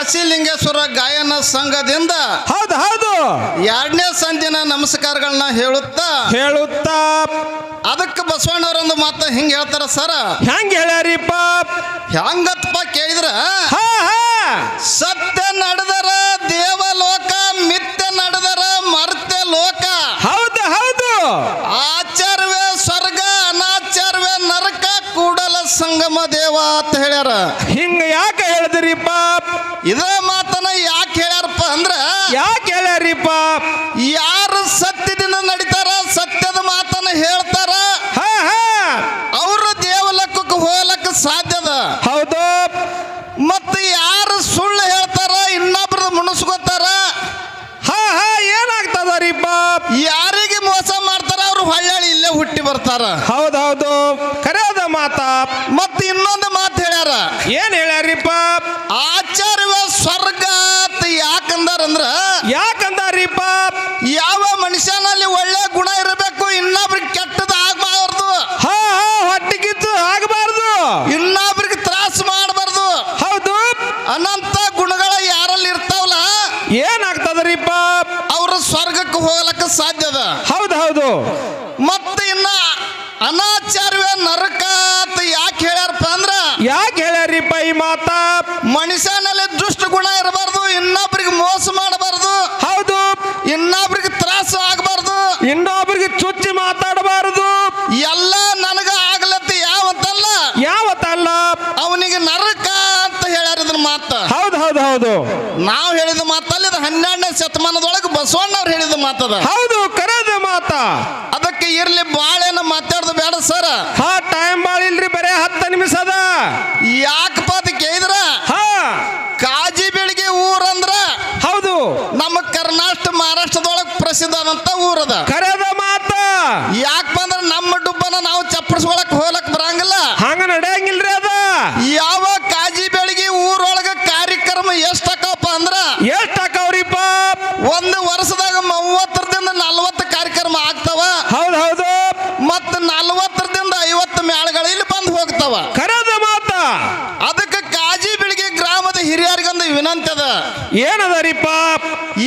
ಕಾಶಿಲಿಂಗೇಶ್ವರ ಗಾಯನ ಸಂಘದಿಂದ ಹೌದು ಹೌದು ಎರಡನೇ ಸಂದಿನ ನಮಸ್ಕಾರಗಳನ್ನ ಹೇಳುತ್ತಾ ಅದಕ್ಕೆ ಬಸವಣ್ಣವರೊಂದು ಮಾತು ಹಿಂಗ ಹೇಳ್ತಾರ ಸರ. ಹೆಂಗ ಹೇಳ್ಯಾರಿಪ್ಪ? ಹೆಂಗತ್ಪ ಕೇಳಿದ್ರ, ಸತ್ಯ ನಡೆದರ ದೇವಲೋಕ, ಮಿಥ್ಯ ನಡೆದರ ಮರ್ತ್ಯ ಲೋಕ. ಹೌದು ಹೌದು. ಆಚಾರ್ಯವೇ ಸ್ವರ್ಗ, ಅನಾಚಾರ್ಯವೇ ನರಕ, ಕೂಡಲ ಸಂಗಮ ದೇವ ಅಂತ ಹೇಳ್ಯಾರ. ಹಿಂಗ ಯಾಕೆ ಹೇಳಿದ್ರಿಪ್ಪ? ಇದೇ ಮಾತನ್ನ ಯಾಕೆ ಹೇಳ್ಯಾರಪ್ಪ ಅಂದ್ರ, ಯಾಕೆ ಹೇಳ್ಯಾರಿಪ್ಪ? ಯಾರು ಸತ್ಯದಿಂದ ನಡೀತಾರ, ಸತ್ಯದ ಮಾತನ್ನ ಹೇಳ್ತಾರ, ಅವರು ದೇವಲೋಕಕ್ಕೆ ಹೋಗ್ಲಕ್ಕ ಸಾಧ್ಯದ. ಹೌದು. ಮತ್ತೆ ಯಾರು ಸುಳ್ಳು ಹೇಳ್ತಾರ, ಇನ್ನೊಬ್ರದ ಮುಣಿಸ್ಕೋತಾರ, ಏನಾಗ್ತದರಿಪ್ಪ? ಯಾರಿಗೆ ಮೋಸ ಮಾಡ್ತಾರ ಅವ್ರು ಹೊಳ್ಳಿ ಇಲ್ಲೇ ಹುಟ್ಟಿ ಬರ್ತಾರ. ಹೌದೌದು, ಕರೆಯದ ಮಾತ. ಮತ್ತೆ ಇನ್ನೊಂದು ಮಾತು ಹೇಳ್ಯಾರ. ಏನ್ ಹೇಳ್ಯಾರಿಪ್ಪ? ಆಚಾರ್ಯ ಸ್ವರ್ಗ ಅಂತ ಯಾಕಂದಾರಿಪ್ಪ? ಯಾವ ಮನುಷ್ಯನಲ್ಲಿ ಒಳ್ಳೆ ಗುಣ ಇರಬೇಕು, ಇನ್ನೊಬ್ರಿಗೆ ಕೆಟ್ಟದ ಆಗಬಾರ್ದು, ಹೊಟ್ಟಿಗಿತ್ತು ಆಗಬಾರ್ದು, ಇನ್ನೊಬ್ರಿಗೆ ತ್ರಾಸ ಮಾಡಬಾರ್ದು. ಹೌದು. ಅನಂತ ಗುಣಗಳ ಯಾರಲ್ಲಿ ಇರ್ತಾವಲ್ಲ, ಏನಾಗ್ತದರಿಪ್ಪ? ಅವರು ಸ್ವರ್ಗಕ್ಕೆ ಹೋಗ್ಲಕ್ಕ ಸಾಧ್ಯದ. ಹೌದು ಹೌದು. ಮತ್ತೆ ಇನ್ನ ಅನಾಚಾರ್ಯ ನರಕ ಅಂತ ಯಾಕೆ ಹೇಳ್ಯಾರಪ್ಪ ಅಂದ್ರ, ಯಾಕೆ ಹೇಳ್ಯಾರಿಪ್ಪ ಈ ಮಾತ? ಮನುಷ್ಯನಲ್ಲಿ ದುಷ್ಟ ಗುಣ ಇರಬಾರ್ದು, ಇನ್ನೊಬ್ರಿಗೆ ಮೋಸ ಮಾಡಬಾರ್ದು, ಹೌದು, ಇನ್ನೊಬ್ರಿಗೆ ತ್ರಾಸ ಆಗಬಾರ್ದು, ಇನ್ನೊಬ್ರಿಗೆ ಚುಚ್ಚಿ ಮಾತಾಡಬಾರದು, ಎಲ್ಲ ನನಗ ಆಗ್ಲತ್ತ ಯಾವತ್ತಲ್ಲ ಅವನಿಗೆ ನರಕ ಅಂತ ಹೇಳ್ಯಾರ. ಇದ್ರ ಮಾತ ಹೌದು ಹೌದು ಹೌದು. ನಾವು ಹೇಳಿದ ಮಾತಲ್ಲ, ಇದು 12ನೇ ಶತಮಾನದೊಳಗೆ ಬಸವಣ್ಣವ್ರು ಹೇಳಿದ ಮಾತದ. ಹೌದು, ಕರೆದ ಮಾತ. ಅದಕ್ಕೆ ಇರ್ಲಿ, ಬಾಳೇನ ಮಾತಾಡೋದು ಬೇಡ ಸರ್. ಟೈಮ್ ಬಾಳ ಇಲ್ರಿ, ಬರೇ 10 ನಿಮಿಷ ಅದ. ಯಾಕಪ್ಪ ಅಂತ ಕೇಳಿದ್ರ, ಕಾಜಿ ಬೆಳಗ್ಗೆ ಊರಂದ್ರ ಹೌದು ನಮ್ಮ ಕರ್ನಾಟಕ ಮಹಾರಾಷ್ಟ್ರದೊಳಗೆ ಪ್ರಸಿದ್ಧ ಆದಂತ ಊರದ. ಕರೆದ ಮಾತ. ಯಾಕಪ್ಪ ಅಂದ್ರೆ ನಮ್ಮ ಡುಬ್ಬನ ನಾವು ಚಪ್ಪಡಿಸ್ಕೊಳಕ್ ಹೋಗ್ಲಕ್ ಬರಂಗಿಲ್ಲ, ಹಂಗ ನಡೆಯಂಗಿಲ್ರಿ ಅದ. ಯಾವ ಕಾಜಿ ಬೆಳಗ್ಗೆ ಊರೊಳಗ ಕಾರ್ಯಕ್ರಮ ಎಷ್ಟ್ ಆಕವಪ್ಪ ಅಂದ್ರ, ಎಷ್ಟ್ ಹಾಕವ್ರಿಪ್ಪ? ಒಂದು ವರ್ಷದಾಗ 30ರಿಂದ 40 ಕಾರ್ಯಕ್ರಮ ಆಗ್ತಾವ. ಹೌದು ಹೌದು. ಮತ್ತ 40ರಿಂದ 50 ಮೇಳಗಳು ಇಲ್ಲಿ ಬಂದು ಹೋಗ್ತಾವ. ಕರೆದ ಮಾತ. ಅದಕ್ಕೆ ಕಾಜಿ ಬೆಳಗ್ಗೆ ಗ್ರಾಮದ ಹಿರಿಯರಿಗೊಂದು ವಿನಂತಿ ಅದ. ಏನದರಿಪ್ಪ?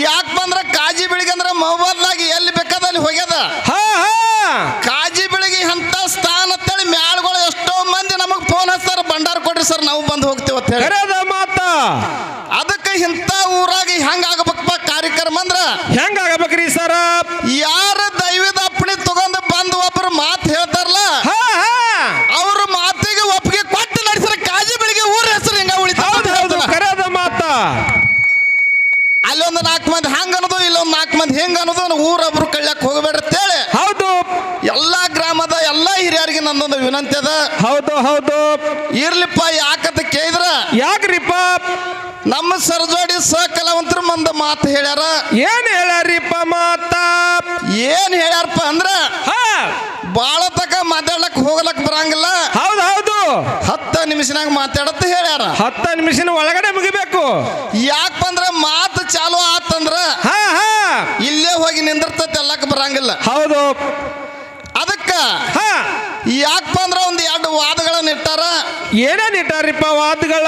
ಯಾಕೆ ಬಂದ್ರ ಕಾಜಿ ಬೆಳಗ್ಗೆ ಅಂದ್ರೆ ಮೊಬೈಲ್ನಾಗ ಎಲ್ಲಿ ಬೇಕಾದಲ್ಲಿ ಹೋಗ್ಯದ. ಕಾಜಿ ಬೆಳಗ್ಗೆ ಅಂತ ಸ್ಥಾನ ಅಂತೇಳಿ ಮ್ಯಾಳ್ಗಳು ಎಷ್ಟೋ ಮಂದಿ ನಮಗ್ ಫೋನ್ ಹಚ್ತಾರ, ಭಂಡಾರ ಕೊಡ್ರಿ ಸರ್ ನಾವು ಬಂದು ಹೋಗ್ತೇವೆ ಅಂತ ಹೇಳಿ. ಕರೆದ ಮಾತ. ಅದಕ್ಕೆ ಇಂಥ ಊರಾಗ ಹೆಂಗ ಆಗಬೇಕಪ್ಪ ಕಾರ್ಯಕ್ರಮ ಅಂದ್ರ, ಹೆಂಗಾಗಬೇಕ್ರಿ ಸರ? ಯಾರ ದೈವದ ಅಪ್ಪಣೆ ತಗೊಂಡು ಬಂದು ಒಬ್ಬರು ಮಾತು ಹೇಳ್ತಾರಲ್ಲ, ಅವ್ರ ಮಾತಿಗೆ ಒಪ್ಪಿಗೆ ಕೊಟ್ಟು ನಡೆಸಿರ ಕಾಜಿ ಬೆಳಗ್ಗೆ ಊರ ಹೆಸರು ಹಿಂಗ ಉಳಿತಾವ. ಕರೆದ ಮಾತ. ಅಲ್ಲೊಂದು 4 ಮಂದಿ ಹಂಗ ಅನ್ನೋದು, ಇಲ್ಲೊಂದು 4 ಮಂದಿ ಹೆಂಗ ಅನ್ನೋದು, ಊರೊಬ್ರು ಕಳ್ಯಾಕ್ ಹೋಗಬೇಡ್ರಿ ಅಂತೇಳಿ ಹೌದು ಎಲ್ಲಾ ಗ್ರಾಮದ ಎಲ್ಲಾ ಹಿರಿಯರಿಗೆ ನನ್ನೊಂದು ವಿನಂತಿ ಅದ. ಹೌದು ಹೌದು. ಇರ್ಲಿಪ್ಪ, ಯಾಕಂತ ಕೇಳಿದ್ರ, ಯಾಕ್ರಿಪ್ಪ? ನಮ್ಮ ಸರಜೋಡಿ ಕಲಾವಂತರ ಮಂದ ಮಾತು ಹೇಳ್ಯಾರ. ಏನ್ ಹೇಳ್ಯಾರಿಪ್ಪ ಮಾತ? ಏನ್ ಹೇಳ್ಯಾರಪ್ಪ ಅಂದ್ರ, ಬಾಳ ತಕ ಮಾತಾಡ್ಲಕ್ ಹೋಗ್ಲಕ್ ಬರಂಗಿಲ್ಲ, ಹೌದು ಹೌದು, 10 ನಿಮಿಷನಾಗ ಮಾತಾಡತ್ತ ಹೇಳ್ಯಾರ. 10 ನಿಮಿಷನ ಒಳಗಡೆ ಮುಗಿಬೇಕು. ಯಾಕಪ್ಪ ಅಂದ್ರ ಮಾತು ಚಾಲು ಆತಂದ್ರ ಇಲ್ಲೇ ಹೋಗಿ ನಿಂದಿರ್ತೈತಿ, ಎಲ್ಲಕ್ ಬರಂಗಿಲ್ಲ. ಹೌದು. ಅದಕ್ಕ ಯಾಕಪ್ಪ ಅಂದ್ರ ಒಂದ್ 2 ವಾದಗಳನ್ನ ಇಟ್ಟಾರ. ಏನೇನ್ ಇಟ್ಟಾರಿಪ್ಪ ವಾದಗಳ?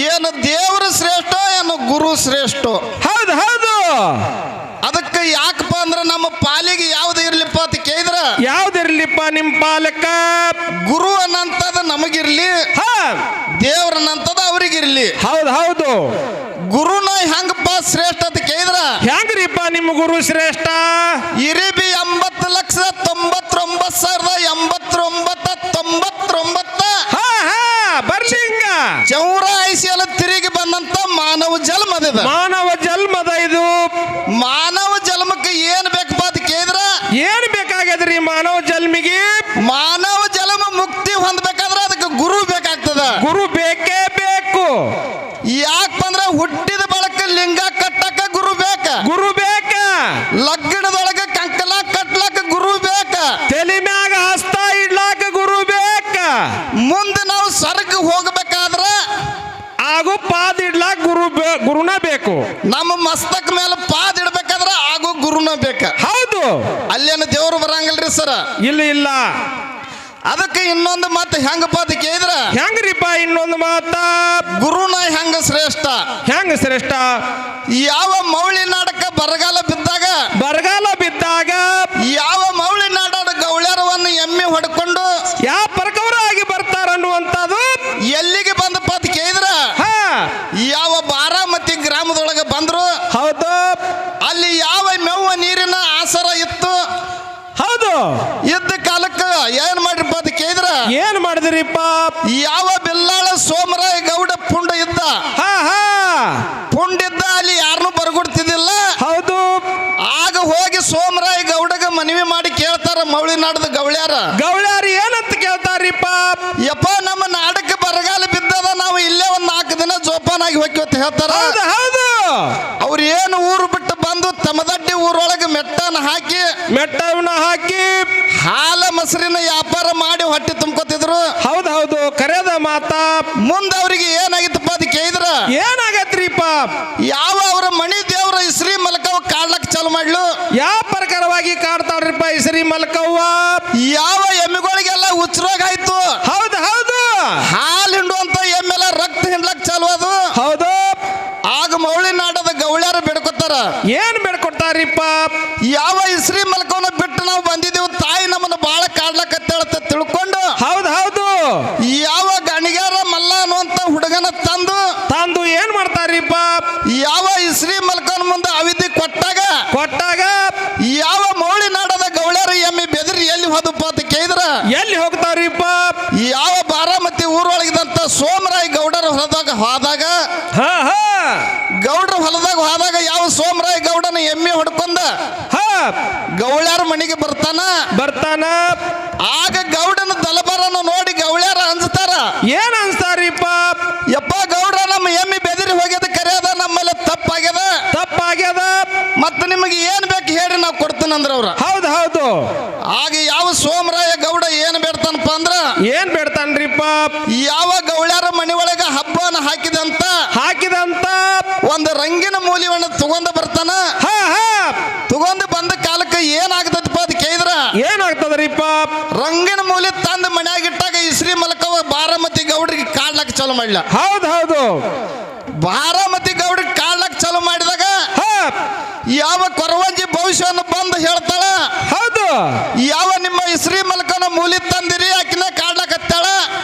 ಏನು ದೇವರು ಶ್ರೇಷ್ಠ, ಏನು ಗುರು ಶ್ರೇಷ್ಠ? ಹೌದು ಹೌದು. ಅದಕ್ಕೆ ಯಾಕಪ್ಪ ಅಂದ್ರ ನಮ್ಮ ಪಾಲಿಗೆ ಯಾವ್ದು ಇರ್ಲಿಪ್ಪ ಅಂತ ಕೇಳಿದ್ರ, ಯಾವ್ದಿರ್ಲಿಪ್ಪ ನಿಮ್ ಪಾಲಕ? ಗುರು ಅನ್ನಂತದ ನಮಗಿರ್ಲಿ, ದೇವ್ರನ್ನಂತದ ಅವ್ರಿಗಿರ್ಲಿ. ಹೌದು ಹೌದು. ಗುರುನ ಹೆಂಗಪ್ಪ ಶ್ರೇಷ್ಠ ಅಂತ ಕೇಳಿದ್ರ, ಹೆಂಗ್ರಿಪ್ಪ ನಿಮ್ಮ ಗುರು ಶ್ರೇಷ್ಠ? ಇರಿಬಿ 80,90,89,99 ಬರ್ಲಿ ಹಿಂಗ ಚೌರಾಯಿಸಿ ಎಲ್ಲ ತಿರುಗಿ ಬಂದಂತ ಮಾನವ ಜನ್ಮದ. ಮಾನವ ಜನ್ಮದ ಇದು. ಮಾನವ ಜನ್ಮಕ್ಕೆ ಏನ್ ಬೇಕಪ್ಪ ಅಂತ ಕೇಳಿದ್ರ, ಏನ್ ಬೇಕಾಗ್ಯದ್ರಿ ಮಾನವ ಜನ್ಮಿಗೆ? ಮಾನವ ಜನ್ಮ ಮುಕ್ತಿ ಹೊಂದಬೇಕಾದ್ರೆ ಅದಕ್ಕೆ ಗುರು ಬೇಕಾಗ್ತದ. ಗುರು ಬೇಕೇ ಬೇಕು. ಯಾಕಪ್ಪ ಅಂದ್ರ ಹುಟ್ಟಿದ ಬಳಕ ಲಿಂಗ ಕಟ್ಟಕ ಗುರು ಬೇಕ, ಗುರು ಬೇಕ. ಲಗ್ನದೊಳಗ ಕಂಕಲ ಕಟ್ಲಕ ಗುರು ಬೇಕ, ತಲೆ ಮ್ಯಾಗ ಹಸ್ತ ಇಡ್ಲಾಕ ಗುರು ಬೇಕ. ಮುಂದೆ ನಾವು ಸ್ವರ್ಗ ಹೋಗಬೇಕಾದ್ರ ಆಗು ಪಾದ ಇಡ್ಲಾಕ ಗುರುನ ಬೇಕು. ನಮ್ಮ ಮಸ್ತಕ ಮೇಲೆ ಪಾದ ಇಡ್ಬೇಕಾದ್ರ ಆಗೋ ಗುರುನ ಬೇಕ. ಹೌದು. ಅಲ್ಲೇನು ದೇವ್ರು ಬರಂಗಿಲ್ರಿ ಸರ? ಇಲ್ಲ ಇಲ್ಲ. ಅದಕ್ಕೆ ಇನ್ನೊಂದು ಮಾತು ಹೆಂಗಪ್ಪ ಅಂತ ಕೇಳಿದ್ರ ಹೆಂಗ್ರಿಪ್ಪ ಇನ್ನೊಂದು ಮಾತ ಗುರುನ ಹೆಂಗ ಶ್ರೇಷ್ಠ ಹೆಂಗ ಶ್ರೇಷ್ಠ ಯಾವ ಮೌಳಿ ನಾಡಕ ಬರಗಾಲ ಬಿದ್ದಾಗ ಯಾವ ಮೌಳಿ ನಾಡ ಗೌಳ್ಯಾರವನ್ನು ಎಮ್ಮೆ ಹೊಡ್ಕೊಂಡು ಯಾವ ಪ್ರಕಾರವಾಗಿ ಬರ್ತಾರ ಅನ್ನುವಂಥದ್ದು ಎಲ್ಲಿಗೆ ಬಂದಪ್ಪ ಅಂತ ಕೇಳಿದ್ರ ಹಾ ಯಾವ ಬಾರಾಮತಿ ಗ್ರಾಮದೊಳಗೆ ಬಂದ್ರು ಹೌದು ಅಲ್ಲಿ ಯಾವ ಮೇವ ನೀರಿನ ಆಸರ ಇತ್ತು ಹೌದು ಇದ್ದ ಕಾಲಕ್ಕೆ ಏನ್ ಮಾಡ್ರಿಪ್ಪ ಅಂತ ಕೇಳಿದ್ರ ಏನ್ ಮಾಡಿದ್ರಿಪ್ಪ ಯಾವ ಬೆಲ್ಲಾಳ ಸೋಮರಾಯ ಗೌಡ ಪುಂಡ ಇದ್ದ ಹಾ ಹಾ ಪುಂಡಿದ್ದ ಅಲ್ಲಿ ಯಾರನ್ನೂ ಬರಗುಡ್ತಿದ್ದಿಲ್ಲ ಹೌದು ಆಗ ಹೋಗಿ ಸೋಮರಾಯ ಗೌಡಗ ಮನವಿ ಮಾಡಿ ಕೇಳ್ತಾರ ಮೌಳಿ ನಾಡದ ಗೌಳ್ಯಾರು ಏನಂತ ಕೇಳ್ತಾರಿಪ್ಪ ಯಪ್ಪ ನಮ್ಮ ನಾಡಕ್ಕೆ ಬರಗಾಲ ಬಿದ್ದದ ನಾವು ಇಲ್ಲೇ ಒಂದ್ 4 ದಿನ ಜೋಪಾನಾಗಿ ಹೋಗ್ತೀವಿ ಅಂತ ಹೇಳ್ತಾರ ಹೌದು ಹೌದು ಅವ್ರು ಏನು ಊರು ಬಿಟ್ಟು ಬಂದು ತಮದಡ್ಡಿ ಊರೊಳಗೆ ಮೆಟ್ಟನ ಹಾಕಿ ಹಾಲ ಮೊಸರಿನ ವ್ಯಾಪಾರ ಮಾಡಿ ಹೊಟ್ಟೆ ತುಂಬ್ಕೊತಿದ್ರು ಹೌದು ಹೌದು ಕರೆದ ಮಾತ ಮುಂದೆ ಅವ್ರಿಗೆ ಏನಾಗಿತ್ತಪ್ಪ ಅದು ಕೇಳಿದ್ರ ಏನಾಗತ್ರಿಪ್ಪ ಯಾವ ಅವರ ಮಣಿ ದೇವರ ಶ್ರೀ ಮಲಕವ ಕಾಡ್ಲಕ್ ಚಾಲು ಮಾಡ್ಲು ಯಾವ ಪ್ರಕಾರವಾಗಿ ಕಾಡ್ತಾವ್ರಿಪ್ಪ ಈ ಶ್ರೀ ಮಲ್ಕವ್ವ ಯಾವ ಎಮ್ಮೆಗಳಿಗೆಲ್ಲ ಉಚ್ರೋಗ ಆಯ್ತು ಹೌದು ಹೌದು ಹಾಲು ಹಿಂಡುವಂತ ಎಮ್ಮೆಲ್ಲ ರಕ್ತ ಹಿಂಡ್ಲಕ್ ಚಾಲು ಅದು ಹೌದು ಆಗ ಮೌಳಿ ನಾಡದ ಗೌಳ್ಯಾರ ಬೇಡ್ಕೊತಾರ ಏನ್ ಬೇಡ್ಕೊಡ್ತಾರಿಪ್ಪ ಯಾವ ಇಸ್ರಿ ಮಲ್ಕವನ್ನ ಬಿಟ್ಟು ನಾವು ಬಂದಿದ್ದೇವೆ ತಾಯಿ ನಮ್ಮನ್ನ ಬಾಳ ಕಾಡ್ಲಕತ್ತೇಳತ್ತ ತಿಳ್ಕೊಂಡು ಹೌದು ಹೌದು ಯಾವ ಗಣಿಗಾರ ಮಲ್ಲ ಅನ್ನುವಂತ ಹುಡುಗನ ತಂದು ಏನ್ ಮಾಡ್ತಾರಿಪ್ಪ ಯಾವ ಇಸ್ರಿ ಮಲ್ಕವನ ಮುಂದೆ ಅವಿದ್ಯೆ ಕೊಟ್ಟಾಗ ಯಾವ ಮೌಳಿ ನಾಡದ ಗೌಳ್ಯಾರ ಎಮ್ಮೆ ಬೆದರಿ ಎಲ್ಲಿ ಹೋದಪ್ಪ ಅಂತ ಕೇಳಿದ್ರ ಎಲ್ಲಿ ಹೋಗ್ತಾರಿಪ್ಪ ಯಾವ ಬಾರಾಮತಿ ಊರೊಳಗಿದಂತ ಸೋಮರಾಯ ಗೌಡರ ಹೋದಾಗ ಗೌಡ್ರ ಹೊಲದಾಗ ಹೋದಾಗ ಯಾವ ಸೋಮರಾಯ ಗೌಡನ ಎಮ್ಮೆ ಹೊಡ್ಕೊಂಡ ಗೌಳ್ಯಾರ ಮನೆಗೆ ಬರ್ತಾನ ಆಗ ಗೌಡನ ದಲಬರನ್ನು ನೋಡಿ ಗೌಳ್ಯಾರ ಅಂಜ್ತಾರ ಏನ್ ಅನ್ಸ್ತಾರಿಪ್ಪ ಯಪ್ಪ ಗೌಡ್ರ ನಮ್ಮ ಎಮ್ಮೆ ಬೆದರಿ ಹೋಗ್ಯದ ಕರೆಯದ ನಮ್ಮಲ್ಲಿ ತಪ್ಪಾಗ್ಯದ ಮತ್ತೆ ನಿಮಗೆ ಏನ್ ಬೇಕು ಹೇಳಿ ನಾವು ಕೊಡ್ತೀನಿ ಅಂದ್ರ ಅವ್ರ ಹೌದು ಹೌದು ಆಗ ಯಾವ ಸೋಮರಾಯ ಗೌಡ ಏನ್ ಬೇಡ್ತಾನಪ್ಪ ಅಂದ್ರ ಏನ್ ಬೇಡ್ತಾನ್ರಿಪ್ಪ ಯಾವ ಗೌಳ್ಯಾರ ಮನೆ ಒಳಗ ಹಬ್ಬನ ಹಾಕಿದಂತ ಒಂದು ರಂಗಿನ ಮೂಲಿವನ್ನ ತಗೊಂಡ ಬರ್ತಾನ ತಗೊಂಡು ಬಂದ ಕಾಲಕ್ಕೆ ಏನಾಗ್ತದಪ್ಪ ಅದು ಕೇಳಿದ್ರ ಏನಾಗ್ತದ್ರಿಪ್ಪ ರಂಗಿನ ಮೂಲಿ ತಂದು ಮನ್ಯಾಗಿಟ್ಟಾಗ ಇಸ್ರಿ ಮಲಕವ ಬಾರಾಮತಿ ಗೌಡ್ರಿಗೆ ಕಾಡ್ಲಕ್ ಚಾಲು ಮಾಡ್ಲ ಹೌದು ಹೌದು ಬಾರಾಮತಿ ಗೌಡ್ರಿಗೆ ಕಾಡ್ಲಕ್ ಚಾಲು ಮಾಡಿದಾಗ ಯಾವ ಕೊರವಂಜಿ ಭವಿಷ್ಯವನ್ನು ಬಂದು ಹೇಳ್ತಾಳ ಹೌದು ಯಾವ ನಿಮ್ಮ ಇಸ್ರಿ ಮಲಕನ ಮೂಲಿ ತಂದಿರಿ ಆಕಿನ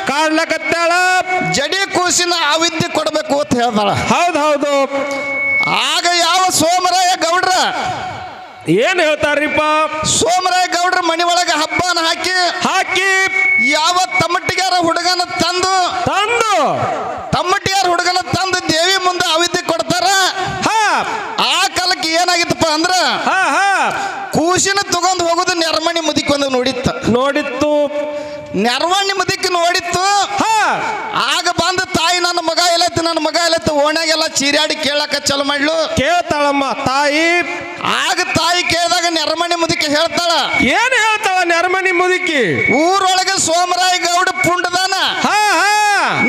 ಕಾಡ್ಲಕತ್ತಾಳ ಜಡಿ ಕೂಸಿನ ಅವಿದ್ಯೆ ಕೊಡಬೇಕು ಅಂತ ಹೇಳ್ತಾಳ ಹೌದು ಹೌದು ಆಗ ಯಾವ ಸೋಮರಾಯ ಗೌಡ್ರ ಏನ್ ಹೇಳ್ತಾರ್ರಿಪ್ಪ ಸೋಮರಾಯ ಗೌಡ್ರ ಮನೆ ಒಳಗೆ ಹಬ್ಬನ ಹಾಕಿ ಯಾವ ತಮ್ಮಟ್ಟಿಗಾರ ಹುಡುಗನ ತಂದು ದೇವಿ ಮುಂದೆ ಅವಿದ್ಯೆ ಕೊಡ್ತಾರ ಆ ಕಾಲಕ್ಕೆ ಏನಾಗಿತ್ತಪ್ಪ ಅಂದ್ರ ಕೂಸಿನ ತಗೊಂಡು ಹೋಗುದು ನೆರಮಣಿ ಮುದಿಕ್ ಒಂದು ನೋಡಿತ್ತು ನೆರವಣ್ಣಿ ಮುದಿಕ್ ನೋಡಿತ್ತು ಆಗ ಬಂದ ತಾಯಿ ನನ್ನ ಮಗ ಎಲ್ಲೈತಿ ಓಣ್ಯಾಗೆಲ್ಲ ಚೀರಾಡಿ ಕೇಳಕ ಚಾಲು ಮಾಡ್ಲು ಕೇಳ್ತಾಳಮ್ಮ ತಾಯಿ ಆಗ ತಾಯಿ ಕೇಳಿದಾಗ ನೆರಮಣಿ ಮುದಿಕೆ ಹೇಳ್ತಾಳ ಏನ್ ಹೇಳ್ತಾಳ ನೆರಮಣಿ ಮುದುಕಿ ಊರೊಳಗೆ ಸೋಮರಾಯ ಗೌಡ ಪುಂಡದಾನ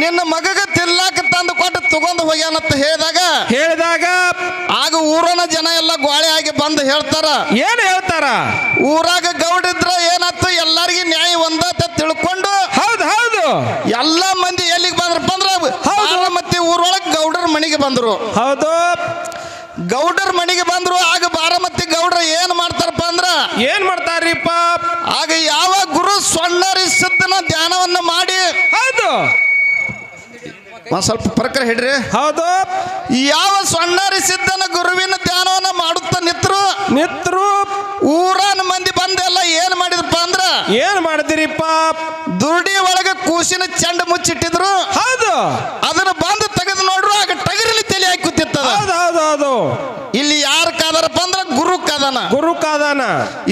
ನಿನ್ನ ಮಗಗ ತಿರ್ಲಾಕ ತಂದು ಕೊಟ್ಟು ತಗೊಂಡು ಹೋಗ್ಯಾನಂತ ಹೇಳಿದಾಗ ಆಗ ಊರನ ಜನ ಎಲ್ಲ ಗೋಳೆ ಆಗಿ ಬಂದು ಹೇಳ್ತಾರ ಏನ್ ಹೇಳ್ತಾರ ಊರಾಗ ಗೌಡ ಇದ್ರ ಏನಾಯ್ತು ಎಲ್ಲರಿಗೂ ನ್ಯಾಯ ಒಂದತ ತಿಳ್ಕೊಂಡು ಹೌದು ಎಲ್ಲ ಮಂದಿ ಎಲ್ಲಿಗೆ ಬಂದ್ರಪ್ಪ ಅಂದ್ರ ಬಾರಾಮತಿ ಊರೊಳಗೆ ಗೌಡರ ಮನೆಗೆ ಬಂದ್ರು ಗೌಡರ ಮನೆಗೆ ಬಂದ್ರು ಆಗ ಬಾರಾಮತಿ ಗೌಡ್ರ ಏನ್ ಮಾಡ್ತಾರಪ್ಪ ಅಂದ್ರ ಏನ್ ಮಾಡ್ತಾರಿಪ್ಪ ಆಗ ಯಾವ ಗುರು ಸೊಣ್ಣರಿ ಸಿದ್ಧನ ಧ್ಯಾನವನ್ನು ಮಾಡಿ ಹೌದು ಒಂದ್ ಸ್ವಲ್ಪ ಪ್ರಕಾರ ಹಿಡ್ರಿ ಹೌದು ಯಾವ ಸೊಣ್ಣರಿ ಸಿದ್ಧನ ಗುರುವಿನ ಧ್ಯಾನವನ್ನ ಮಾಡುತ್ತಾ ನಿತ್ರು ಊರನ ಮಂದಿ ಬಂದೆಲ್ಲ ಏನ್ ಮಾಡಿದ್ರಪ್ಪ ಅಂದ್ರ ಏನ್ ಮಾಡಿದಿರಿಪ್ಪ ದುರ್ಡಿ ಒಳಗೆ ಕೂಸಿನ ಚೆಂಡ ಮುಚ್ಚಿಟ್ಟಿದ್ರು ಹೌದು ಅದನ್ನ ಬಂದು ತೆಗೆದು ನೋಡ್ರು ಆಗ ಟಗರಿಲಿ ತಲೆ ಹಾಕಿ ಕೂತಿರ್ತದ ಹೌದು ಇಲ್ಲಿ ಯಾರು ಕಾದಾರಪ್ಪ ಅಂದ್ರ ಗುರು ಕಾದಾನ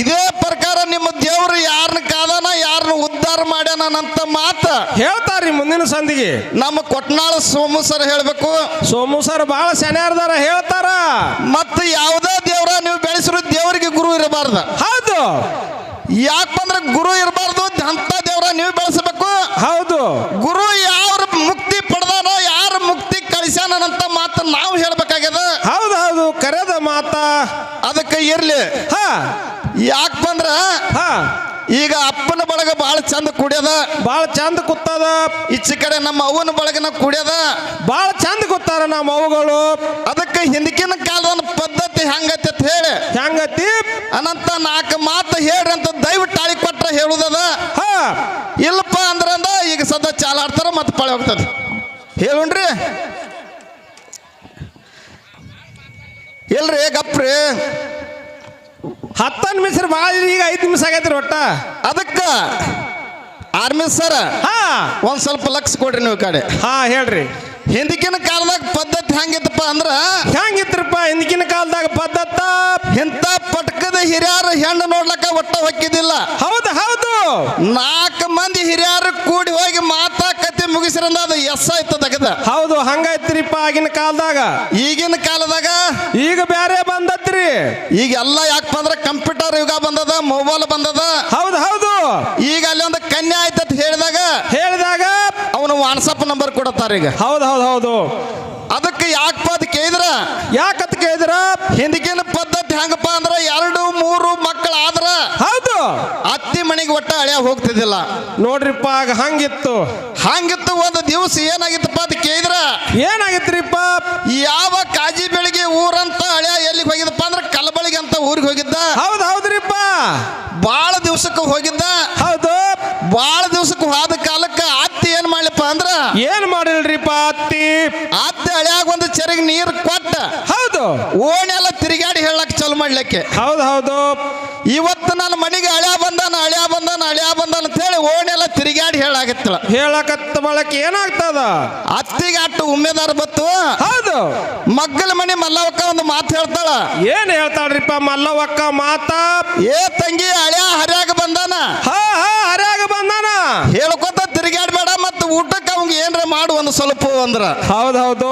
ಇದೇ ಪ್ರಕಾರ ನಿಮ್ಮ ದೇವರು ಯಾರನ್ನ ಕಾದಾನ ಯಾರನ್ನ ಉದ್ಧಾರ ಮಾಡ್ಯಾನ ಅಂತ ಮಾತ ಹೇಳ್ತಾರ್ರಿ ಮುಂದಿನ ಸಂದಿಗೆ ನಮ್ಮ ಕೊಟ್ನಾಳ ಸೋಮು ಸರ್ ಹೇಳ್ಬೇಕು ಸೋಮು ಸರ್ ಬಹಳ ಸೆನ್ಯಾರ್ದಾರ ಹೇಳ್ತಾರ ಮತ್ತೆ ಯಾವುದೇ ದೇವ್ರ ನೀವು ಬೆಳೆಸಿರೋ ದೇವರಿಗೆ ಗುರು ಇರಬಾರ್ದು ಹೌದು ಯಾಕಂದ್ರೆ ಗುರು ಇರಬಾರ್ದು ಅಂತ ದೇವ್ರ ನೀವು ಬೆಳೆಸಬೇಕು ಹೌದು ಗುರು ಯಾರ ಮುಕ್ತಿ ಪಡೆದಾನ ಯಾರ ಮುಕ್ತಿ ಕಳಿಸ್ಯಾನ ಅಂತ ಮಾತ ನಾವು ಹೇಳ್ಬೇಕಾಗ್ಯದ ಹೌದು ಕರೆದ ಮಾತ ಅದಕ್ಕೆ ಇರ್ಲಿ ಯಾಕೆ ಬಂದ್ರ ಈಗ ಅಪ್ಪನ ಬಳಗ ಬಾಳ ಚಂದ ಕುಡಿಯದ, ಬಾಳ ಚಂದ ಕೂತದ. ಈಚೆ ಕಡೆ ನಮ್ಮ ಅವ್ವನ ಬಳಗನ ಕುಡಿಯದ, ಬಾಳ ಚಂದ ಕೂತಾರ ನಮ್ಮ ಅವುಗಳು. ಅದಕ್ಕೆ ಹಿಂದಕಿನ ಕಾಲದ ಪದ್ಧತಿ ಹೆಂಗೈತೆ ಅಂತ ಹೇಳಿ ಹೆಂಗತಿ ಅನಂತ 4 ಮಾತು ಹೇಳ್ರಿ ಅಂತ ದಯವಿಟ್ಟು ತಾಳಿ ಕೊಟ್ರ ಹೇಳುದದ. ಹಾ ಇಲ್ಲಪ್ಪ ಅಂದ್ರಂದ ಈಗ ಸದ್ದ ಚಾಲ ಆಡ್ತಾರ ಮತ್ತೆ ಪಳೆ ಹೋಗ್ತದ. ಹೇಳುಣ್ರಿ ಇಲ್ರಿ ಗಪ್ರಿ 10 ನಿಮಿಷ ಭಾಳ, ಈಗ 5 ನಿಮಿಷ ಆಗೈತ್ರಿ ಒಟ್ಟ. ಅದಕ್ಕ ಆರ್ಮಿ ಸರ್ ಹಾ ಒಂದ್ ಸ್ವಲ್ಪ ಲಕ್ಷ ಕೊಡ್ರಿ ನೀವು ಕಡೆ. ಹಾ ಹೇಳ್ರಿ. ಹಿಂದಕಿನ ಕಾಲದಾಗ ಪದ್ಧತಿ ಹೆಂಗಿತ್ತಪ್ಪ ಅಂದ್ರ ಹೆಂಗಿತ್ರಪ್ಪ ಹಿಂದಿನ ಕಾಲದಾಗ ಪದ್ಧತ? ಇಂಥ ಪಟ್ಕದ ಹಿರಿಯರು ಹೆಣ್ಣು ನೋಡ್ಲಕ್ಕ ಒಟ್ಟ ಹೊಕ್ಕಿದ್ದಿಲ್ಲ. ಹೌದು ಹೌದು. 4 ಮಂದಿ ಹಿರಿಯರು ಕೂಡಿ ಹೋಗಿ ಮಾತಾಕತಿ ಮುಗಿಸಿರಂದ ಅದು ಎಸ್ ಆಯ್ತು ತಗದ. ಹೌದು ಹಂಗೈತ್ರಿಪ್ಪ ಆಗಿನ ಕಾಲದಾಗ. ಈಗಿನ ಕಾಲದಾಗ ಈಗ ಬ್ಯಾರೆ ಬಂದತ್ರಿ. ಈಗ ಎಲ್ಲ ಯಾಕಪ್ಪ ಅಂದ್ರೆ ಕಂಪ್ಯೂಟರ್ ಯುಗ ಬಂದದ, ಮೊಬೈಲ್ ಬಂದದ. ಹೌದು ಹೌದು. ಈಗ ಅಲ್ಲಿ ಒಂದು ಕನ್ಯಾ ಆಯ್ತತ್ ಹೇಳಿದಾಗ ಅವನು ವಾಟ್ಸಪ್ ನಂಬರ್ ಕೊಡತ್ತಾರ ಈಗ. ಹೌದು ಹೌದು ಹೌದು. ಅದಕ್ಕೆ ಯಾಕಪ್ಪ ಅದ್ ಕೇಳಿದ್ರ, ಯಾಕತ್ ಕೇಳಿದ್ರ ಹಿಂದಿನ ಪದ್ಧತಿ ಹೆಂಗಪ್ಪ ಅಂದ್ರ 2-3 ಮಕ್ಕಳು ಆದ್ರ ಹೌದು ಅತ್ತಿ ಮನೆಗೆ ಒಟ್ಟ ಹಳೆಯ ಹೋಗ್ತಿದ್ದಿಲ್ಲ ನೋಡ್ರಿಪ್ಪ. ಆಗ ಹಂಗಿತ್ತು. ಹಂಗಿತ್ತು. ಒಂದು ದಿವಸ ಏನಾಗಿತ್ತಪ್ಪ ಅದ್ ಕೇಳಿದ್ರ ಏನಾಗಿತ್ರಿಪ್ಪ? ಯಾವ ಕಾಜಿ ಬೆಳಿಗ್ಗೆ ಊರಂತ ಹಳೆಯ ಎಲ್ಲಿಗೆ ಹೋಗಿದ್ದಪ್ಪ ಅಂದ್ರ ಕಲಬಳಿಗೆ ಅಂತ ಊರಿಗೆ ಹೋಗಿದ್ದ. ಹೌದು ಹೌದ್ರಿಪ್ಪ. ಬಾಳ ದಿವ್ಸಕ್ಕೆ ಹೋಗಿದ್ದ. ಹೌದು. ಬಾಳ ದಿವ್ಸಕ್ಕೆ ಹೋದ ಕಾಲಕ್ಕ ಅತ್ತಿ ಏನ್ ಮಾಡ್ಲಿಪ್ಪ ಅಂದ್ರ ಏನ್ ಮಾಡಿಲ್ರಿಪ್ಪ ಅತ್ತಿ ಹಳ್ಯಾಗ ಒಂದು ಚೆರಿಗೆ ನೀರು ಕೊಟ್ಟ ಹೌದು ಓಣೆಲ್ಲ ತಿರುಗಾಡಿ ಹೇಳಕ್ ಚಾಲು ಮಾಡ್ಲಿಕ್ಕೆ. ಹೌದು ಹೌದು. ಇವತ್ತು ನನ್ನ ಮನೆಗೆ ಹಳ್ಯಾ ಬಂದಾನ ಅಂತ ಹೇಳಿ ಓಣೆಲ್ಲ ತಿರುಗಾಡಿ ಹೇಳಾಗತ್ತಳ. ಹೇಳಕತ್ತ ಬಳಕೆ ಏನಾಗ್ತದ? ಅತ್ತಿಗೆ ಅಟ್ಟು ಉಮ್ಮೆದಾರ ಬತ್ತು. ಹೌದು. ಮಗ್ಗಲ ಮನೆ ಮಲ್ಲವಕ್ಕ ಒಂದು ಮಾತು ಹೇಳ್ತಾಳ. ಏನ್ ಹೇಳ್ತಾಳ್ರಿಪ್ಪ ಮಲ್ಲವಕ್ಕ ಮಾತ? ಏ ತಂಗಿ ಹಳ್ಯಾ ಹರ್ಯಾಗ ಬಂದಾನ. ಹಾ ಹಾ ಹರ್ಯಾಗ ಬಂದಾನ ಹೇಳ್ಕೊತ ತಿರುಗಾಡ್ಬೇಡ ಮತ್ತು ಊಟಕ್ಕೆ ಅವಂಗ ಏನ್ರ ಮಾಡು ಒಂದು ಸ್ವಲ್ಪ ಅಂದ್ರ. ಹೌದು ಹೌದು.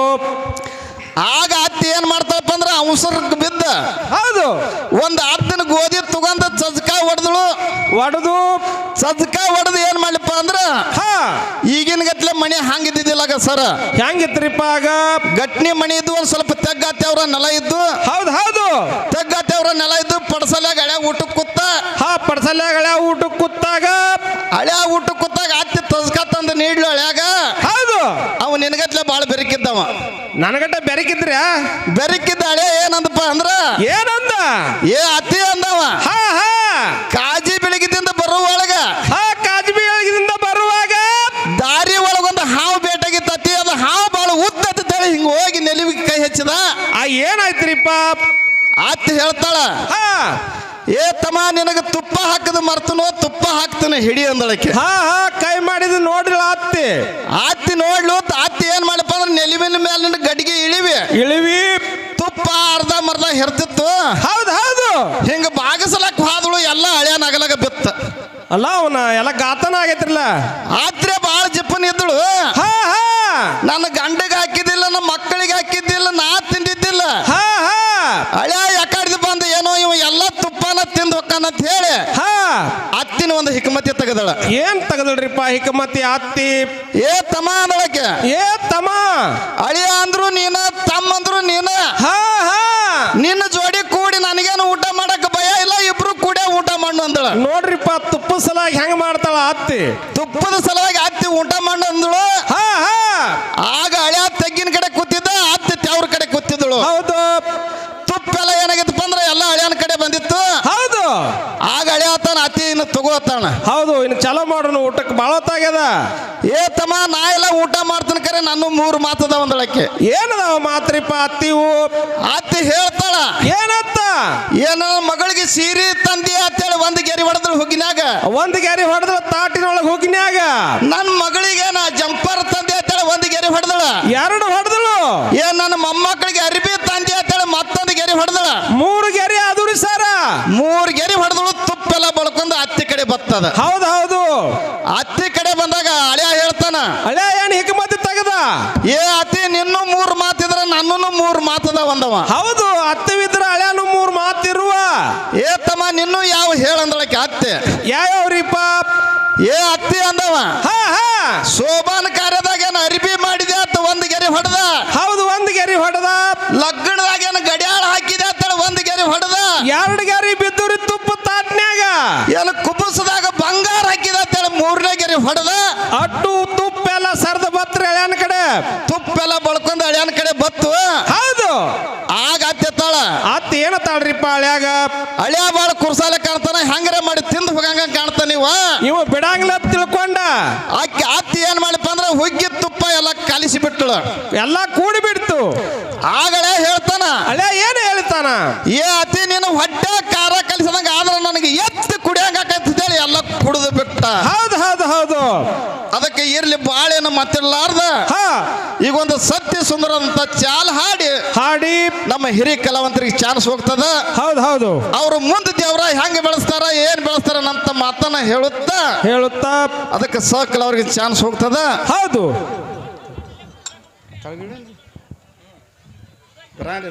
ಆಗ ಅತ್ತಿ ಏನ್ ಮಾಡ್ತಾಳಪ್ಪ ಅಂದ್ರ ಅವಸರಕ್ಕೆ ಬಿದ್ದ ಹೌದು ಒಂದು ಅರ್ಧನ ಗೋಧಿ ತಗೊಂಡ ಸಜ್ಕ ಒಡೆದು ಏನ್ ಮಾಡ್ಲಿಪ್ಪ ಅಂದ್ರ ಈಗಿನ ಗಟ್ಲೆ ಮನೆ ಹಂಗಿದ್ದಿದ್ದಿಲ್ಲ ಸರ. ಹೆಂಗಿತ್ರಿಪ್ಪ ಆಗ? ಗಟ್ನಿ ಮನೆ ಇದ್ದು ಒಂದ್ ಸ್ವಲ್ಪ ತೆಗ್ಗಾತ್ಯವ್ರ ನೆಲ ಇದ್ದು. ಹೌದು ಹೌದು. ತೆಗ್ಗಾತ್ಯವ್ರ ನೆಲ ಇದ್ದು ಪಡಸಲ್ಯಾಗ ಹಳೆ ಊಟಕ್ಕೆ ಕೂತ. ಪಡಸಲ್ಯಾಗ ಹಳೆ ಊಟಕ್ಕೆ ಕೂತಾಗ ಅತ್ತಿ ತಜ್ಕ ತಂದು ನೀಡ್ಲು ಹಳ್ಯಾಗ. ಹೌದು. ಅವ ನಿನಗತ್ಲೆ ಬಾಳ ಬೆರಕಿದ್ದವ. ನನಗಟ್ಟ ಬೆರಕಿದ್ರ? ಬೆರಕಿದ್ದ ಹಳೆ ಏನಂದಪ್ಪ ಅಂದ್ರ ಏನಂದ? ಏ ಅತ್ತಿ ಅಂದವ. ಹಾ ಹಾ ಕಾಜಿ ಬೆಳಗಿದಿಂದ ಬರುವೊಳಗ ಕಾಜಿ ಬೆಳಗಿದಿಂದ ಬರುವಾಗ ದಾರಿ ಒಳಗೊಂದು ಹಾವು ಬೇಟಾಗಿತ್ತು ಅತ್ತಿ. ಅದು ಹಾವು ಬಾಳ ಉದ್ದತ್ತ ಹಿಂಗ ಹೋಗಿ ನೆಲುವಿಗೆ ಕೈ ಹಚ್ಚಿದ. ಏನಾಯ್ತ್ರಿಪ್ಪ? ಅತ್ತಿ ಹೇಳ್ತಾಳ, ಏ ತಮ್ಮ ನಿನಗ ತುಪ್ಪ ಹಾಕದ ಮರ್ತನೋ, ತುಪ್ಪ ಹಾಕ್ತಾನೆ ಹಿಡಿ ಅಂದಳಕ್ಕೆ. ಹಾ ಹಾ ಕೈ ಮಾಡಿದ್ ನೋಡ್ರಿ ಅತ್ತಿ ನೋಡ್ಲು. ಅತ್ತಿ ಏನ್ ಮಾಡಪ್ಪ ಅಂದ್ರೆ ನೆಲುವಿನ ಮೇಲಿನ ಗಡಿಗೆ ಇಳಿವಿ ತುಪ್ಪ ಅರ್ಧ ಮರ್ಧ ಹೆರ್ತಿತ್ತು. ಹೌದು ಹೌದು. ಹಿಂಗ ಬಾಗಸಲಕ್ ಹೋದಳು. ಎಲ್ಲ ಹಳ್ಯಾ ನಗಲಗ ಬಿತ್ತ. ಅಲ್ಲ ಅವನ ಎಲ್ಲ ಗಾತನ ಆಗೈತ್ರಲ್ಲ. ಆತ್ರೆ ಬಾಳ ಜಿಪ್ಪನ್ ಇದ್ದಳು. ಹಾ ಹಾ ನನ್ನ ಗಂಡಗೆ ಹಾಕಿದ್ದಿಲ್ಲ, ನಮ್ಮ ಮಕ್ಕಳಿಗೆ ಹಾಕಿದ್ದಿಲ್ಲ, ನಾ ತಿಂದಿದ್ದಿಲ್ಲ. ಹಾ ಹಾ ಹಳ್ಯಾ ಯಾಕಾಡ್ದು ಬಂದ ಏನೋ ಇವ ಎಲ್ಲ ತುಪ್ಪನ ತಿಂದು ಹೊಕ್ಕನಂತ ಹೇಳಿ ಅತ್ತಿನ ಒಂದು ಹಿಕಮತಿ ತೆಗದಳ. ಏನ್ ತೆಗದಳ್ರಿಪ್ಪ ಹಿಕಮತಿ ಅತ್ತಿ? ಏ ತಮ್ಮ ಅಂದಳಕ್ಕೆ. ಏ ತಮ್ಮ ಅಳಿಯ ಅಂದ್ರು ನೀನ, ತಮ್ಮ ಅಂದ್ರು ನೀನ. ಹಾ ಹಾ ನಿನ್ನ ಜೋಡಿ ಕೂಡಿ ನನಗೇನು ಊಟ ಮಾಡಕ್ ಭಯ ಇಲ್ಲ, ಇಬ್ರು ಕೂಡ ಊಟ ಮಾಡು ಅಂದಳ. ನೋಡ್ರಿಪ್ಪ ತುಪ್ಪದ ಸಲುವಾಗಿ ಹೆಂಗ್ ಮಾಡ್ತಾಳ ಅತ್ತಿ? ತುಪ್ಪದ ಸಲುವಾಗಿ ಅತ್ತಿ ಊಟ ಮಾಡು ಅಂದಳು. ಹಾ ಹಾ ಆಗ ಹಳ್ಯಾ ತೆಗ್ಗಿನ ಕಡೆ ಕೂತಿದ್ದ, ಅತ್ತಿ ಅವ್ರ ಕಡೆ ಕೂತಿದ್ದಳು. ಹೌದು. ತುಪ್ಪೆಲ್ಲ ಏನಾಗಿತ್ತಪ್ಪ ಅಂದ್ರೆ ಎಲ್ಲ ಹಳ್ಯಾನ ಕಡೆ ಬಂದಿತ್ತು. ಹೌದು. ಆಗ ಹಳ್ಯಾ ತಾನ ಅತ್ತಿ ಇನ್ನು ತಗೋತಾನ. ಹೌದು ಇನ್ನು ಚಲೋ ಮಾಡೋಣ ಊಟಕ್ಕೆ ಬಾಳ ಹೊತ್ತಾಗ್ಯದ. ಏ ತಮ್ಮ ನಾ ಎಲ್ಲ ಊಟ ಮಾಡ್ತಾನ ಕರೆ ನಾನು 3 ಮಾತದ ಒಂದಳಕ್ಕೆ. ಏನದಾವ ಮಾತ್ರಿಪ್ಪ ಅತ್ತಿವು? ಅತ್ತಿ ಹೇಳ್ತಾಳ. ಏನತ್ತ? ಏನ ಮಗಳಿಗೆ ಸೀರೆ ತಂದಿ ಅಂತೇಳಿ ಒಂದು ಗೆರಿ ಹೊಡೆದಳು ಹುಗಿನ್ಯಾಗ. ಒಂದು ಗೆರಿ ಹೊಡೆದಳ ತಾಟಿನೊಳಗೆ ಹುಗಿನ್ಯಾಗ. ನನ್ನ ಮಗಳಿಗೆ ನಾ ಜಂಪರ್ ತಂದಿ ಅಂತೇಳಿ ಒಂದು ಗೆರಿ ಹೊಡೆದಳ. 2 ಹೊಡೆದಳು. ಏನ್ ನನ್ನ ಮೊಮ್ಮಕ್ಕಳಿಗೆ ಅರಿಬಿ ತಂದಿ ಅಂತೇಳಿ ಮತ್ತೊಂದು ಗೆರಿ ಹೊಡೆದಳ. 3 ಗೆರಿ ಆದ್ರಿ ಸರ. 3 ಗೆರಿ ಹೊಡೆದಳು. ತುಪ್ಪೆಲ್ಲ ಬಳ್ಕೊಂಡು ಅತ್ತಿ ಕಡೆ ಬರ್ತದ. ಹೌದು ಹೌದು. ಅತ್ತಿ ಕಡೆ ಬಂದಾಗ ಹಳ್ಯಾ ಹೇಳ್ತಾನ, ಹಳ್ಯಾ ಏನ್ ಹಿಕಮತಿ ತೆಗದ? ಏ ಅತ್ತಿ ನಿನ್ನೂ 3 ಮಾತಿದ್ರ ನನ್ನೂ 3 ಮಾತದ ಒಂದವ. ಹೌದು ಅತ್ತಿವಿದ್ರ ಹಳ್ಯಾನು 3 ಮಾತಿರುವ. ಏ ತಮ್ಮ ನಿನ್ನೂ ಯಾವ ಹೇಳಂದಳಕ್ಕೆ ಅತ್ತೆ. ಯಾವ್ರಿಪ್ಪ? ಏ ಅತ್ತಿ ಅಂದವ. ಹಾ ಹಾ ಶೋಭಾನ ಕಾರ್ಯದಾಗ ಏನ ಅರಿಬಿ ಮಾಡಿದೆ ಅಂತ ಒಂದು ಗೆರೆ ಹೊಡೆದ. ಹೌದು 1 ಗೆರಿ ಹೊಡೆದ. ಲಗ್ನದಾಗ ಏನ ಗಡಿಯಾಳ ಹಾಕಿದೆ ಅಂತ 1 ಗೆರೆ ಹೊಡೆದ. 2 ಗೆರಿ ಬಿದ್ದುರಿ ತುಪ್ಪ ತಾಟ್ನ್ಯಾಗ. ಏನ ಕುಬಸದಾಗ ಹೊಡೆದ ಅಟ್ಟು ತುಪ್ಪೆಲ್ಲ ಸರ್ದ ಬತ್ರ ಎಳ್ಯಾನ ಕಡೆ ತುಪ್ಪೆಲ್ಲ ಬಳ್ಕೊಂಡ್ ಅಳಿಯನ ಕಡೆ ಬತ್ತು. ಹೌದು. ಆಗ ಅತ್ತೆತ್ತಾಳ ಅತ್ತ ಏನ ತಾಳ್ರಿಪ್ಪ ಹಳ್ಯಾಗ ಅಳಿಯ ಬಾಳ ಕುರ್ಸಾಲೆ ಕಾಣ್ತಾನ, ಹಂಗಾರೆ ಮಾಡಿ ತಿಂದು ಹೋಗಂಗ ಕಾಣ್ತಾನ ನೀವ. ಇವ ಬಿಡಂಗಿಲ್ಲ ಅಂತ ತಿಳ್ಕೊಂಡ ಆಕೆ ಅತ್ತಿ ಏನ್ ಮಾಡಿಪ್ಪ ಅಂದ್ರ ಹುಗ್ಗಿ ತುಪ್ಪ ಎಲ್ಲ ಕಲಿಸಿ ಬಿಟ್ಟಳು. ಎಲ್ಲ ಕೂಡಿ ಬಿಡ್ತು. ಆಗಲೇ ಹೇಳ್ತಾನ, ಹಳ್ಯ ಏನು ಹೇಳ್ತಾನ, ಏ ಅತ್ತಿ ನೀನು ಹೊಟ್ಟೆ ಖಾರ ಕಲಿಸದಂಗ ಆದ್ರ ನನಗೆ ಎತ್ತಿ ಕುಡಿಯಂಗ ಹೇಳಿ ಎಲ್ಲ ಕುಡಿದು ಬಿಟ್ಟ. ಹೌದು ಹೌದು ಹೌದು. ಅದಕ್ಕೆ ಇರ್ಲಿ ಬಾಳೇನು ಮಾತಿರ್ಲಾರ್ದ ಹಾ ಈಗ ಒಂದು ಸತ್ಯ ಸುಂದರದಂತ ಚಾಲ್ ಹಾಡಿ ಹಾಡಿ ನಮ್ಮ ಹಿರಿಯ ಕಲಾವಂತರಿಗೆ ಚಾನ್ಸ್ ಹೋಗ್ತದ. ಹೌದು ಹೌದು. ಅವ್ರು ಮುಂದೆ ದೇವ್ರ ಹೆಂಗ್ ಬೆಳೆಸ್ತಾರ ಏನ್ ಬೆಳೆಸ್ತಾರ ಅಂತ ಮಾತನ್ನ ಹೇಳುತ್ತಾ ಅದಕ್ಕೆ ಸಕಲ ಅವ್ರಿಗೆ ಚಾನ್ಸ್ ಹೋಗ್ತದ. ಹೌದು. ಬ್ರಾಂಡ್